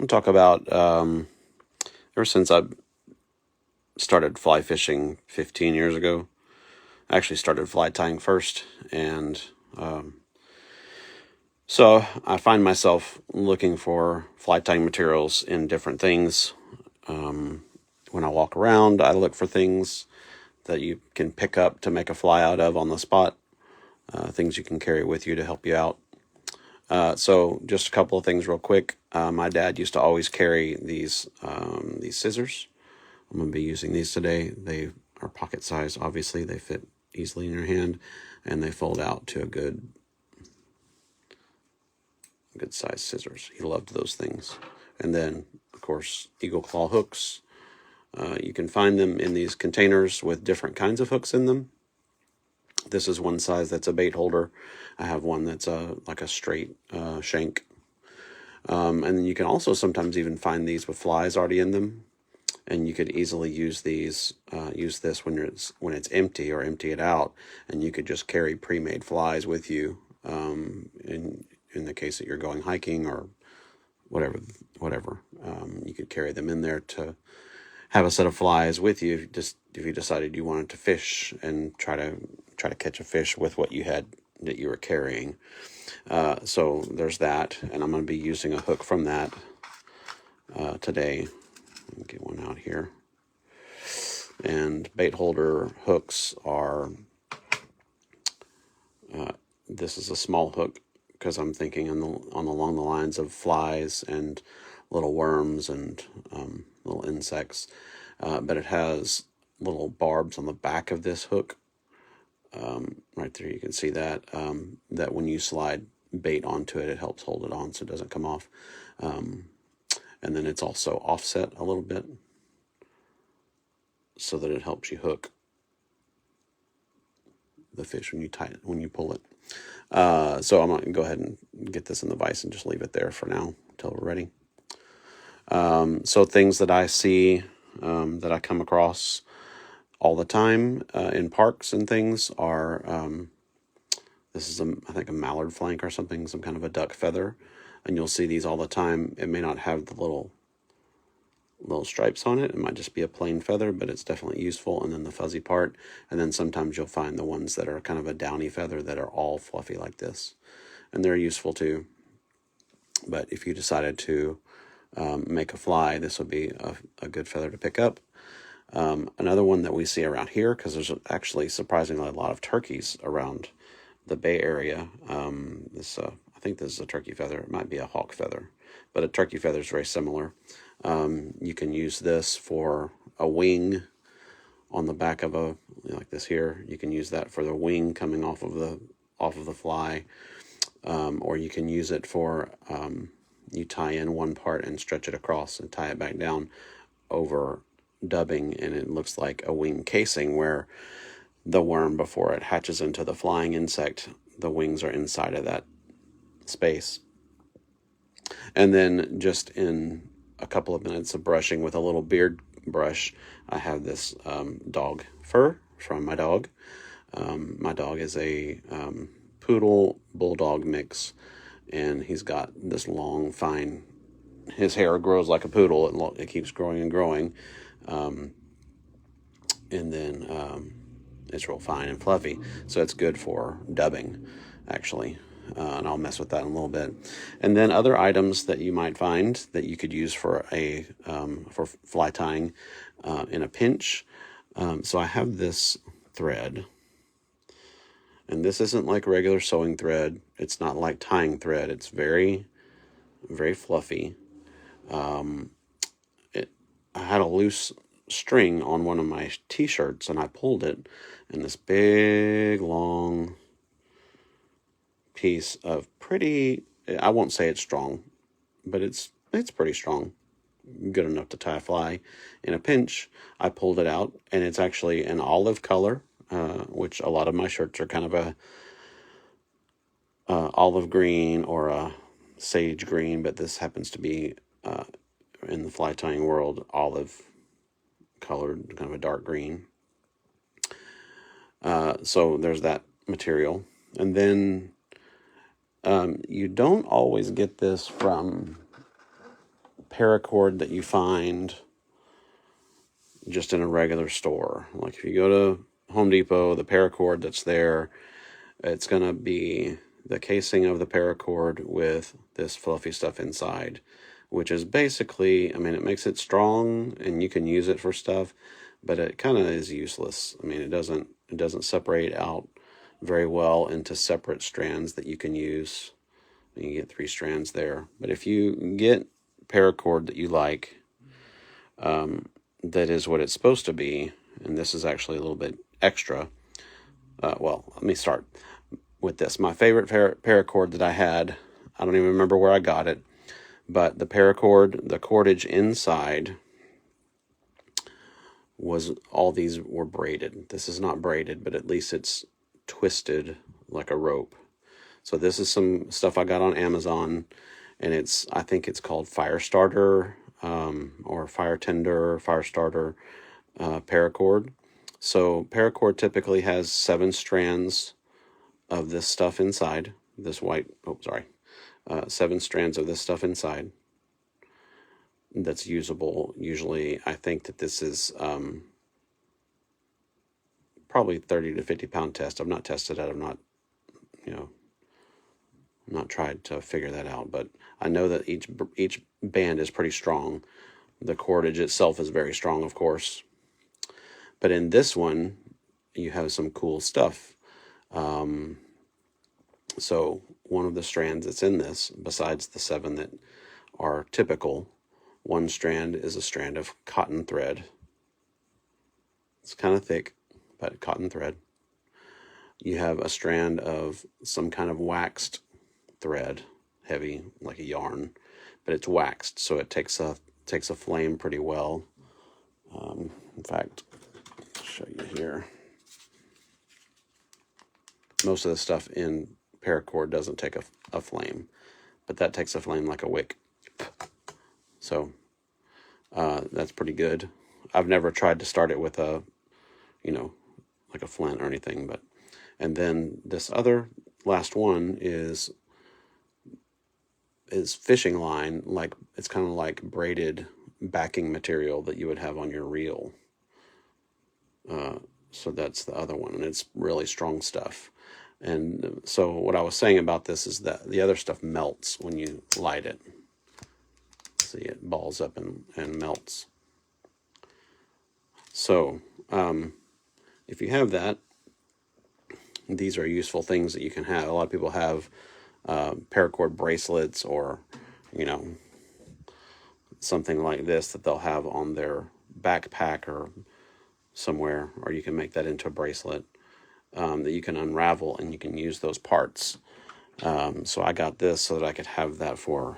I'll talk about ever since I started fly fishing 15 years ago. I actually started fly tying first, and um, so I find myself looking for fly tying materials in different things. Um, when I walk around, I look for things that you can pick up to make a fly out of on the spot, things you can carry with you to help you out. So just a couple of things real quick. My dad used to always carry these scissors. I'm going to be using these today. They are pocket size, obviously. They fit easily in your hand, and they fold out to a good size scissors. He loved those things. And then, of course, eagle claw hooks. You can find them in these containers with different kinds of hooks in them. This is one size that's a bait holder. I have one that's like a straight shank. And then you can also sometimes even find these with flies already in them. And you could easily use these, use this when it's empty, or empty it out, and you could just carry pre-made flies with you. In the case that you're going hiking or whatever, you could carry them in there to have a set of flies with you. If you decided you wanted to fish and try to catch a fish with what you had that you were carrying. So there's that, and I'm going to be using a hook from that today. Get one out here. And bait holder hooks are, this is a small hook because I'm thinking along the lines of flies and little worms and little insects. But it has little barbs on the back of this hook. Right there, you can see that, that when you slide bait onto it, it helps hold it on so it doesn't come off. And then it's also offset a little bit so that it helps you hook the fish when you pull it. So I'm going to go ahead and get this in the vise and just leave it there for now until we're ready. So things that I see, that I come across all the time in parks and things are, this is I think a mallard flank or something, some kind of a duck feather, and you'll see these all the time. It may not have the little stripes on it. It might just be a plain feather, but it's definitely useful. And then the fuzzy part, and then sometimes you'll find the ones that are kind of a downy feather that are all fluffy like this, and they're useful too. But if you decided to make a fly, this would be a good feather to pick up. Another one that we see around here, because there's actually surprisingly a lot of turkeys around the Bay Area. I think this is a turkey feather. It might be a hawk feather, but a turkey feather is very similar. You can use this for a wing on the back of like this here. You can use that for the wing coming off of the fly, or you can use it for, you tie in one part and stretch it across and tie it back down over dubbing, and it looks like a wing casing where the worm, before it hatches into the flying insect, the wings are inside of that space. And then just in a couple of minutes of brushing with a little beard brush, I have this dog fur from my dog. My dog is a poodle bulldog mix, and he's got this long, fine, his hair grows like a poodle. It keeps growing and growing. And then it's real fine and fluffy, so it's good for dubbing, actually. And I'll mess with that in a little bit. And then other items that you might find that you could use for for fly tying in a pinch. So I have this thread, and this isn't like regular sewing thread. It's not like tying thread. It's very, very fluffy. I had a loose string on one of my t-shirts, and I pulled it, and this big long piece of pretty, I won't say it's strong, but it's pretty strong, good enough to tie a fly in a pinch. I pulled it out, and it's actually an olive color, which a lot of my shirts are kind of a olive green or a sage green, but this happens to be in the fly tying world olive colored, kind of a dark green. So there's that material. And then you don't always get this from paracord that you find just in a regular store. Like if you go to Home Depot, the paracord that's there, it's going to be the casing of the paracord with this fluffy stuff inside, which is basically, I mean, it makes it strong and you can use it for stuff, but it kind of is useless. I mean, it doesn't separate out very well into separate strands that you can use. You get 3 strands there. But if you get paracord that you like, that is what it's supposed to be, and this is actually a little bit extra. Well, let me start with this. My favorite paracord that I had, I don't even remember where I got it, but the paracord, the cordage inside was, all these were braided. This is not braided, but at least it's twisted like a rope. So this is some stuff I got on Amazon, and I think it's called Fire Starter, or Fire Tender, Fire Starter paracord. So paracord typically has 7 strands of this stuff inside, this white, 7 strands of this stuff inside that's usable. Usually, I think that this is probably 30 to 50 pound test. I've not tested it. I've not, not tried to figure that out, but I know that each band is pretty strong. The cordage itself is very strong, of course. But in this one, you have some cool stuff. So one of the strands that's in this, besides the 7 that are typical, one strand is a strand of cotton thread. It's kind of thick, but cotton thread. You have a strand of some kind of waxed thread, heavy like a yarn, but it's waxed, so it takes a flame pretty well. In fact, I'll show you here. Most of the stuff in paracord doesn't take a flame, but that takes a flame like a wick. So that's pretty good. I've never tried to start it with a, like a flint or anything, but, and then this other last one is fishing line, like it's kind of like braided backing material that you would have on your reel. So that's the other one, and it's really strong stuff. And so what I was saying about this is that the other stuff melts when you light it. See, it balls up and melts. So if you have that, these are useful things that you can have. A lot of people have paracord bracelets, or something like this that they'll have on their backpack or somewhere, or you can make that into a bracelet that you can unravel, and you can use those parts. So I got this so that I could have that for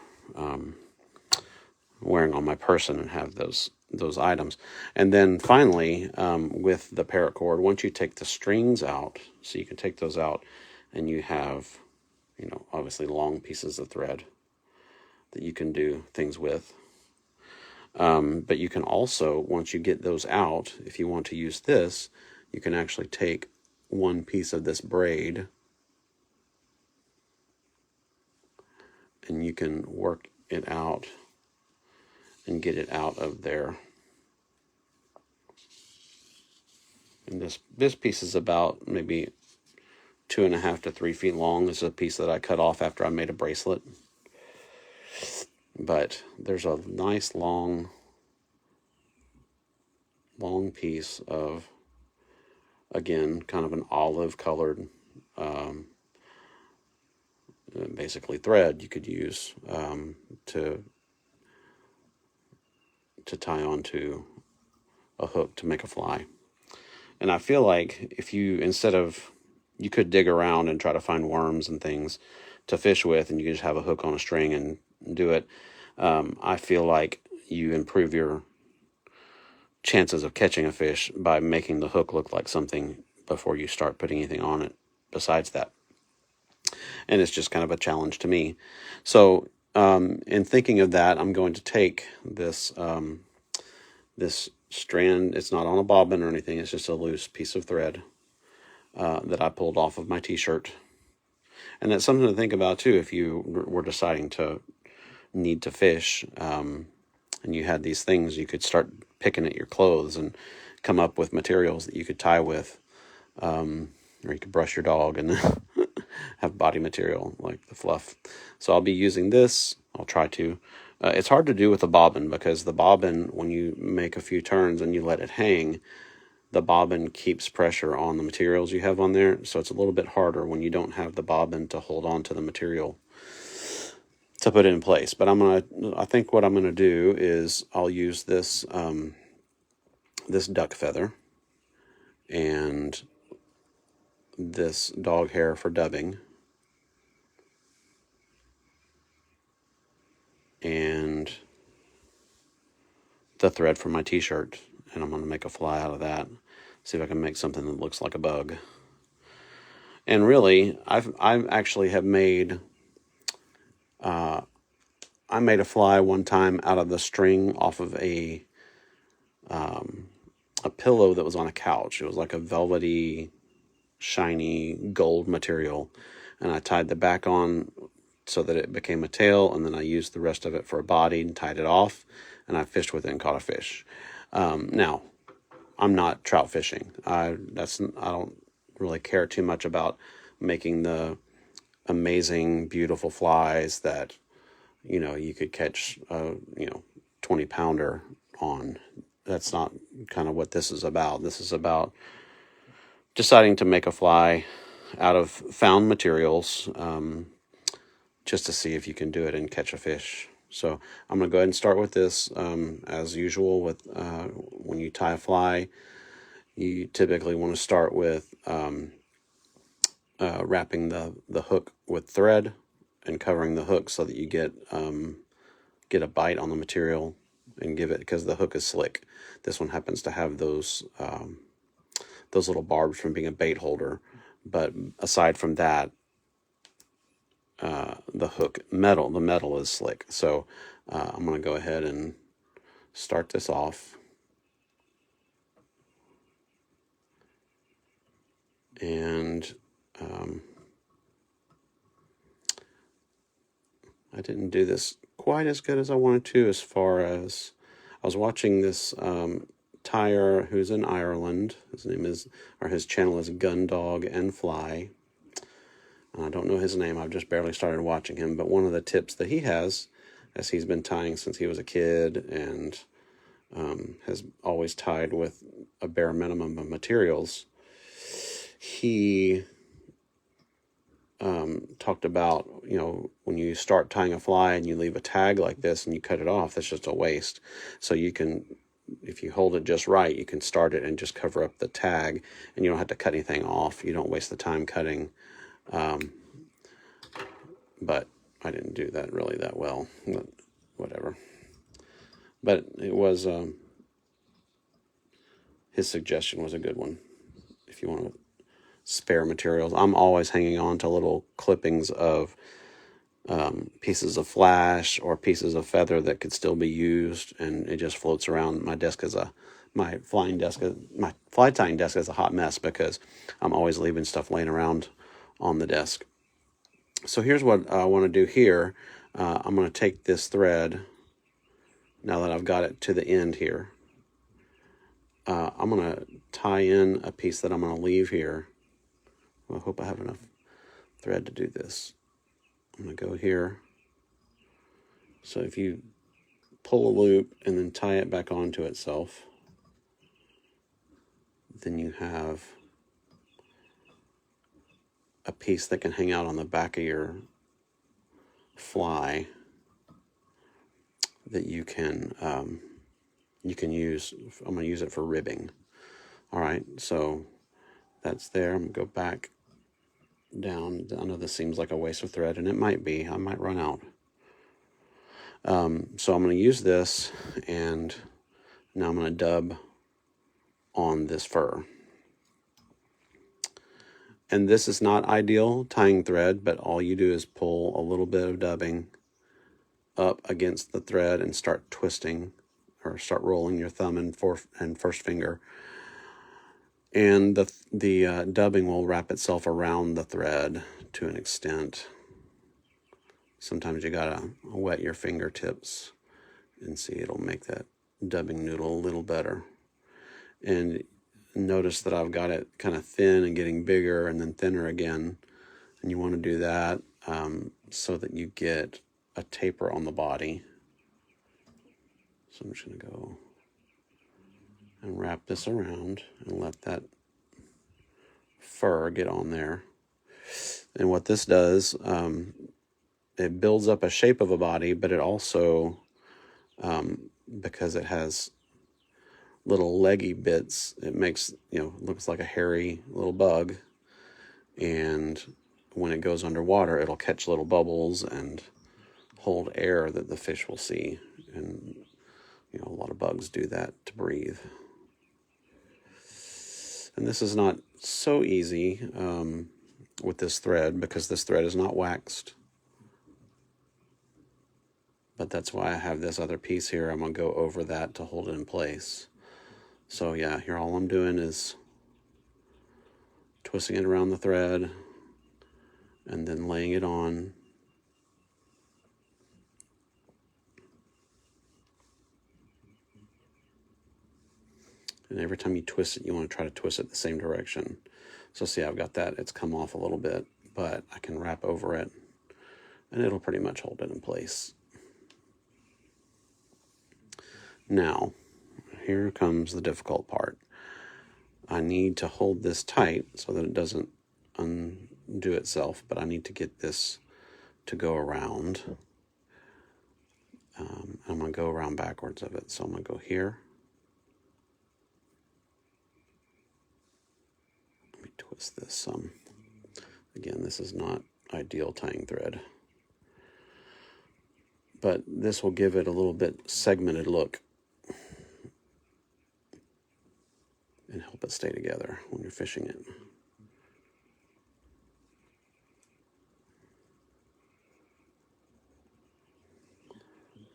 wearing on my person and have those items. And then finally, with the paracord, once you take the strings out, so you can take those out, and you have, obviously long pieces of thread that you can do things with. But you can also, once you get those out, if you want to use this, you can actually take one piece of this braid and you can work it out and get it out of there. And this piece is about maybe 2.5 to 3 feet long. This is a piece that I cut off after I made a bracelet. But there's a nice long piece of, again, kind of an olive colored, basically thread you could use to tie onto a hook to make a fly. And I feel like if you, you could dig around and try to find worms and things to fish with, and you can just have a hook on a string and do it. I feel like you improve your chances of catching a fish by making the hook look like something before you start putting anything on it besides that. And it's just kind of a challenge to me. So in thinking of that, I'm going to take this this strand. It's not on a bobbin or anything. It's just a loose piece of thread that I pulled off of my t-shirt. And that's something to think about too if you were deciding to need to fish. and you had these things, you could start picking at your clothes and come up with materials that you could tie with, or you could brush your dog and have body material like the fluff. So I'll be using this. I'll try to. It's hard to do with the bobbin, because the bobbin, when you make a few turns and you let it hang, the bobbin keeps pressure on the materials you have on there. So it's a little bit harder when you don't have the bobbin to hold on to the material to put it in place. But I think what I'm gonna do is I'll use this this duck feather and this dog hair for dubbing, and the thread for my t-shirt, and I'm going to make a fly out of that. See if I can make something that looks like a bug. And really, I've actually have made I made a fly one time out of the string off of a pillow that was on a couch. It was like a velvety, shiny gold material, and I tied the back on so that it became a tail, and then I used the rest of it for a body and tied it off, and I fished with it and caught a fish. Now, I'm not trout fishing. I don't really care too much about making the amazing, beautiful flies that, you could catch a, 20-pounder on. That's not kind of what this is about. This is about deciding to make a fly out of found materials, just to see if you can do it and catch a fish. So I'm going to go ahead and start with this. As usual, with when you tie a fly, you typically want to start with wrapping the hook with thread and covering the hook so that you get a bite on the material and give it, because the hook is slick. This one happens to have those little barbs from being a bait holder, but aside from that, the metal is slick. So I'm going to go ahead and start this off. And I didn't do this quite as good as I wanted to, as far as I was watching this tyer who's in Ireland. His channel is Gun Dog and Fly. I don't know his name. I've just barely started watching him. But one of the tips that he has, as he's been tying since he was a kid, and has always tied with a bare minimum of materials, he talked about, when you start tying a fly and you leave a tag like this and you cut it off, that's just a waste. So you can, if you hold it just right, you can start it and just cover up the tag, and you don't have to cut anything off. You don't waste the time cutting. But I didn't do that really that well, but whatever. But it was, his suggestion was a good one. If you want to spare materials, I'm always hanging on to little clippings of pieces of flash or pieces of feather that could still be used, and it just floats around my desk my fly tying desk is a hot mess, because I'm always leaving stuff laying around on the desk. So here's what I want to do here. I'm going to take this thread, now that I've got it to the end here. I'm going to tie in a piece that I'm going to leave here. Well, I hope I have enough thread to do this. I'm going to go here. So if you pull a loop and then tie it back onto itself, then you have a piece that can hang out on the back of your fly that you can use. I'm going to use it for ribbing. All right, so that's there. I'm going to go back down. I know this seems like a waste of thread, and it might be. I might run out. So I'm going to use this, and now I'm going to dub on this fur. And this is not ideal tying thread, but all you do is pull a little bit of dubbing up against the thread and start twisting, or start rolling your thumb and first finger. And the dubbing will wrap itself around the thread to an extent. Sometimes you gotta wet your fingertips And see, it'll make that dubbing noodle a little better. And notice that I've got it kind of thin and getting bigger and then thinner again. And you want to do that so that you get a taper on the body. So I'm just going to go and wrap this around and let that fur get on there. And what this does, it builds up a shape of a body, but it also, because it has little leggy bits, it makes, looks like a hairy little bug. And when it goes underwater, it'll catch little bubbles and hold air that the fish will see. And, a lot of bugs do that to breathe. And this is not so easy with this thread, because this thread is not waxed. But that's why I have this other piece here. I'm going to go over that to hold it in place. So yeah, here all I'm doing is twisting it around the thread and then laying it on. And every time you twist it, you want to try to twist it the same direction. So see, I've got that. It's come off a little bit, but I can wrap over it and it'll pretty much hold it in place. Now, here comes the difficult part. I need to hold this tight so that it doesn't undo itself, but I need to get this to go around. I'm going to go around backwards of it. So I'm going to go here. Let me twist this some. Again, this is not ideal tying thread, but this will give it a little bit segmented look and help it stay together when you're fishing it.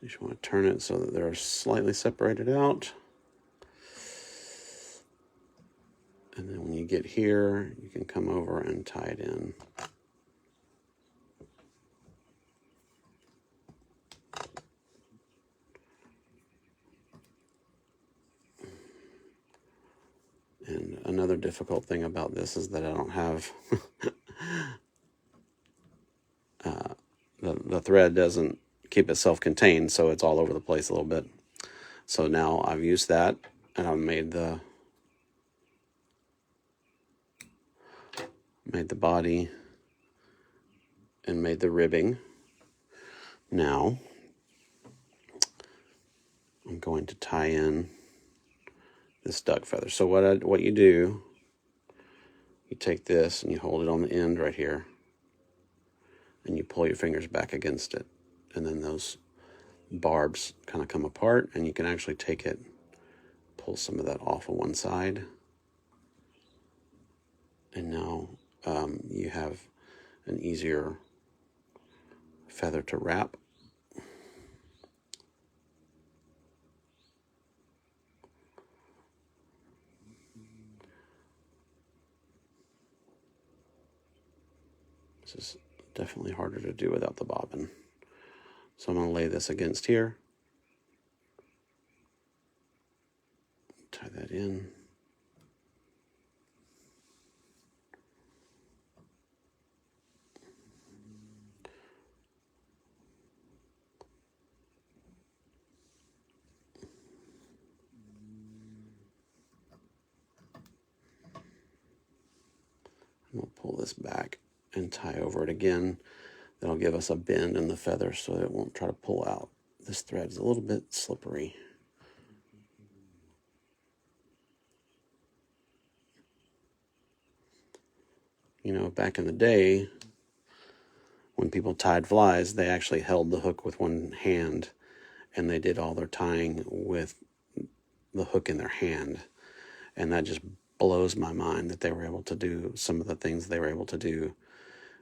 You just want to turn it so that they're slightly separated out. And then when you get here, you can come over and tie it in. And another difficult thing about this is that I don't have the thread doesn't keep it self-contained, so it's all over the place a little bit. So now I've used that, and I've made the body and made the ribbing. Now I'm going to tie in this duck feather. So what you do, you take this and you hold it on the end right here, and you pull your fingers back against it, and then those barbs kind of come apart, and you can actually take it, pull some of that off of one side, and now you have an easier feather to wrap. This is definitely harder to do without the bobbin. So I'm going to lay this against here, tie that in. We'll pull this back and tie over it again. That'll give us a bend in the feather so that it won't try to pull out. This thread is a little bit slippery. Back in the day, when people tied flies, they actually held the hook with one hand, and they did all their tying with the hook in their hand. And that just blows my mind that they were able to do some of the things they were able to do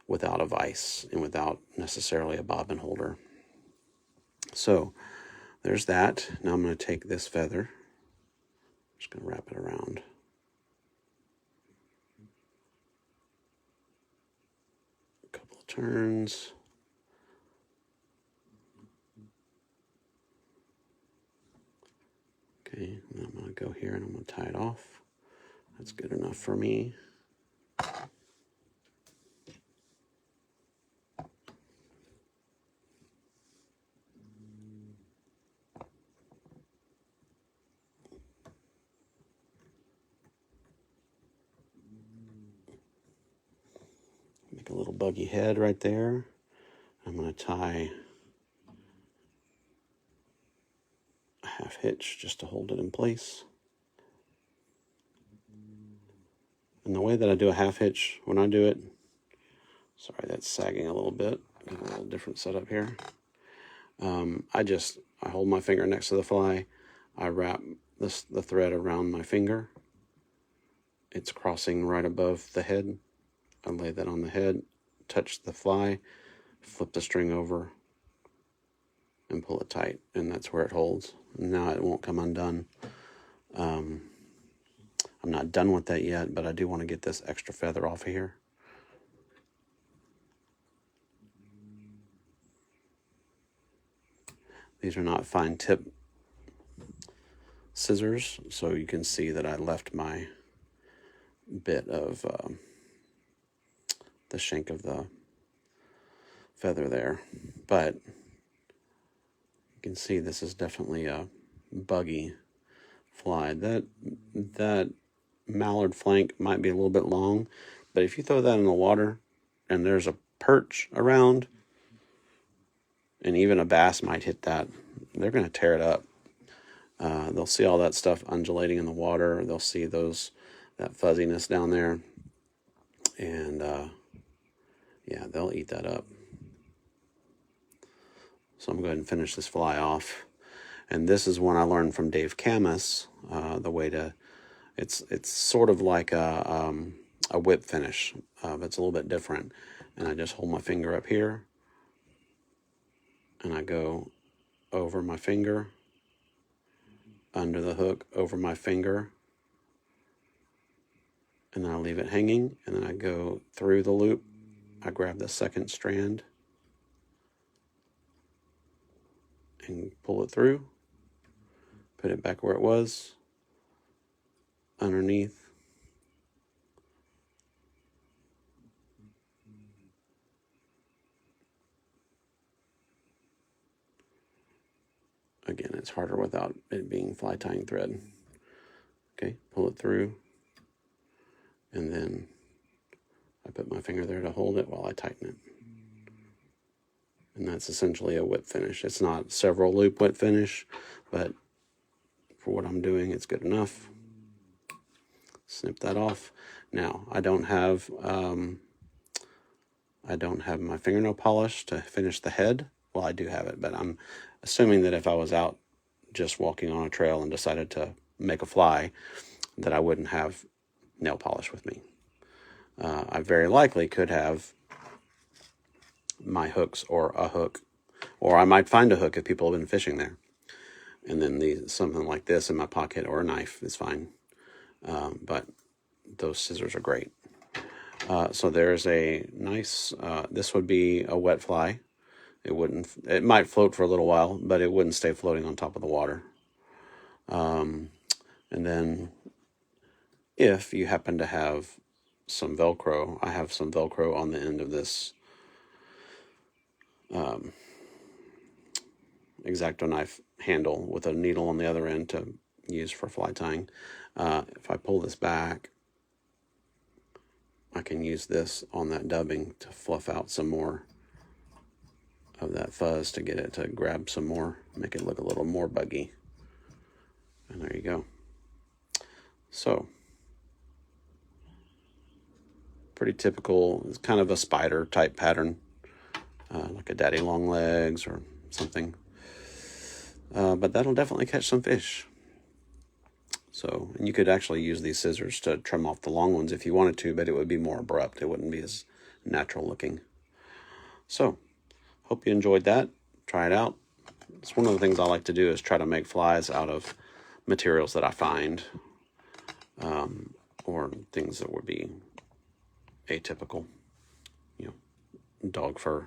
without a vise and without necessarily a bobbin holder. So there's that. Now I'm going to take this feather, just going to wrap it around. A couple of turns. Okay, and I'm going to go here and I'm going to tie it off. That's good enough for me. Make a little buggy head right there. I'm going to tie a half hitch just to hold it in place. And the way that I do a half hitch when I do it, sorry, that's sagging a little bit. Got a little different setup here. I hold my finger next to the fly. I wrap the thread around my finger. It's crossing right above the head. I lay that on the head, touch the fly, flip the string over, and pull it tight, and that's where it holds. Now it won't come undone. I'm not done with that yet, but I do want to get this extra feather off of here. These are not fine tip scissors, so you can see that I left my bit of the shank of the feather there, but you can see this is definitely a buggy fly. That mallard flank might be a little bit long, but if you throw that in the water and there's a perch around, and even a bass might hit that, they're going to tear it up. They'll see all that stuff undulating in the water. They'll see that fuzziness down there, and yeah, they'll eat that up. So I'm going to go ahead and finish this fly off. And this is one I learned from Dave Camus, the way to, it's sort of like a whip finish, but it's a little bit different. And I just hold my finger up here, and I go over my finger, under the hook, over my finger, and then I leave it hanging, and then I go through the loop. I grab the second strand and pull it through, put it back where it was, underneath, again, it's harder without it being fly tying thread. Okay, pull it through, and then I put my finger there to hold it while I tighten it. And that's essentially a whip finish. It's not several loop whip finish, but for what I'm doing, it's good enough. Snip that off. Now, I don't have my fingernail polish to finish the head. Well, I do have it, but I'm assuming that if I was out just walking on a trail and decided to make a fly, that I wouldn't have nail polish with me. I very likely could have my hooks or a hook, or I might find a hook if people have been fishing there. And then something like this in my pocket, or a knife is fine. But those scissors are great. So there's a nice, this would be a wet fly. It might float for a little while, but it wouldn't stay floating on top of the water. And then if you happen to have some Velcro, I have some Velcro on the end of this X-Acto knife handle with a needle on the other end to use for fly tying. If I pull this back, I can use this on that dubbing to fluff out some more of that fuzz to get it to grab some more, make it look a little more buggy. And there you go. So, pretty typical. It's kind of a spider type pattern, like a daddy long legs or something. But that'll definitely catch some fish. So, and you could actually use these scissors to trim off the long ones if you wanted to, but it would be more abrupt. It wouldn't be as natural looking. So, hope you enjoyed that. Try it out. It's one of the things I like to do is try to make flies out of materials that I find, or things that would be atypical. You know, dog fur,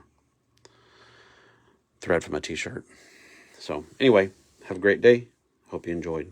thread from a t-shirt. So anyway, have a great day. Hope you enjoyed.